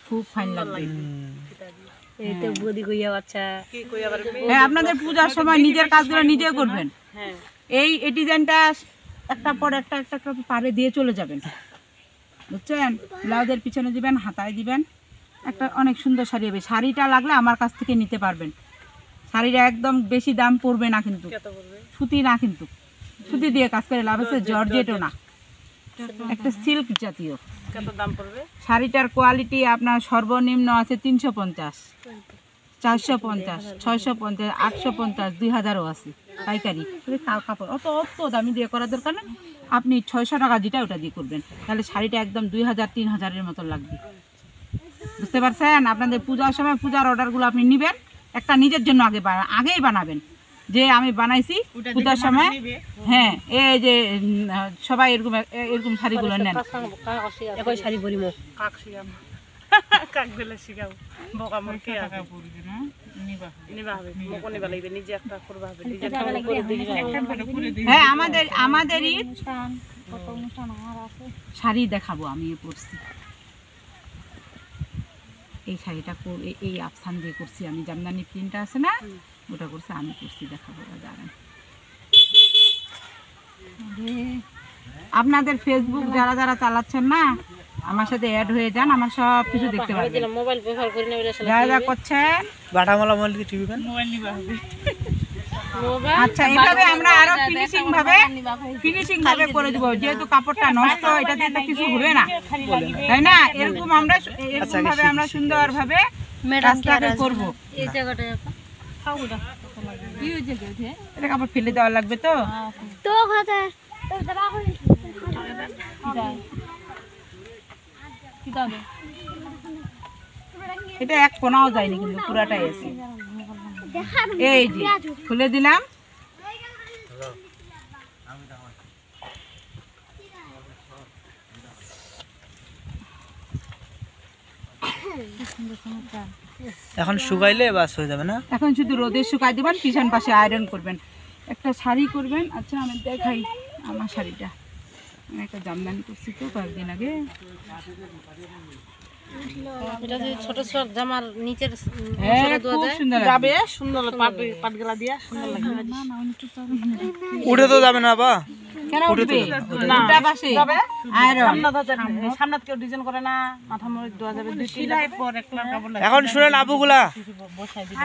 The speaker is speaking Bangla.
খুব ফাইন লাগবে। এই তো বদি কইয়া বাচ্চা কি কইয়া পারবে। হ্যাঁ, আপনাদের পূজার সময় নিজের কাজগুলো নিজে করবেন। হ্যাঁ, এই ডিজাইনটা একটা পর একটা পারে দিয়ে চলে যাবেন, বুঝছেন? ব্লাউজের পিছনে দিবেন, হাতায় দিবেন, একটা অনেক সুন্দর শাড়ি হবে। শাড়িটা লাগলে আমার কাছ থেকে নিতে পারবেন। শাড়িটা একদম বেশি দাম পড়বে না, কিন্তু কত পড়বে? সুতি না, কিন্তু সুতি দিয়ে কাজ করে লাভ আছে, জর্জেটও না, একটা সিল্ক জাতীয়। কত দাম পড়বে? শাড়িটার কোয়ালিটি আপনার সর্বনিম্ন আছে 350, 450, 650, 850, 2000ও আছে পাইকারি। কাপড় অত দামি দিয়ে করার দরকার না, আপনি 600 টাকা যেটা ওটা দিয়ে করবেন, তাহলে শাড়িটা একদম 2000-3000-এর মতো লাগবে, বুঝতে পারছেন? আপনাদের পূজার সময় পূজার অর্ডারগুলো আপনি নেবেন, একটা নিজের জন্য আগেই বানাবেন, যে আমি বানাইছি পূজার সময়। হ্যাঁ, এই যে সবাই এরকম শাড়িগুলো নেন। একই শাড়ি বলিম কাক শিখাম, কাক দিলে শিখাও, বকা মুখে নিবা হবে, মকো নিবা লাগবে, নিজে একটা করবা হবে, নিজে হ্যাঁ, আমাদের ঈদ শাড়ি দেখাবো। আমি পরছি এই শাড়িটা, এই আফসান দিয়ে করছি আমি, জামদানি প্রিন্টটা আছে না, ওটা করছি আমি, করছি দেখাবো। দাঁড়ান, আপনাদের ফেসবুক যারা যারা চালাচ্ছেন না, আমার সাথে অ্যাড হয়ে যান, আমার সব কিছু দেখতে পারবেন। মোবাইল ব্যবহার করি না, যারা যা করছেন বাটামালা মোবাইল দিয়ে টিভি মোবাইল নিবা হবে। আচ্ছা, এইভাবে আমরা আরো ফিনিশিং ভাবে করে দিব, যেহেতু কাপড়টা নষ্ট, এটা দিয়ে তো কিছু হবে না, তাই না? এরকম ভাবে আমরা সুন্দর ভাবে কাজটাকে করব। এই জায়গাটা এটা কাপড় ফেলে দেওয়া লাগবে তো। তো খাতা এটা এক কোনাও যায়নি, কিন্তু পুরাটাই আছে। এই যে খুলে দিলাম, এখন শুকাইলে বাস হয়ে যাবে না? এখন শুধু রোদে শুকাই দিবেন, পিছন পাশে আয়রন করবেন, একটা শাড়ি করবেন। আচ্ছা, আমি দেখাই আমার শাড়িটা, আমি একটা জামদানি করছি তো কয়েকদিন আগে। এটা যে ছোট ছোট জামার নিচের হ্যাঁ, খুব সুন্দর যাবে, সুন্দর পাটগলা দিয়া সুন্দর লাগবে। উঠে তো যাবে না বা? কেন উঠবে? দুটা পাশে আয়রন। সামনে কেউ ডিজাইন করে না, মাথা মুড়ি দেওয়া যাবে, 2-3 লাখ পর 1 লাখ কাপড় লাগে। এখন শুনেন আবুগুলা, বসাই দিবে।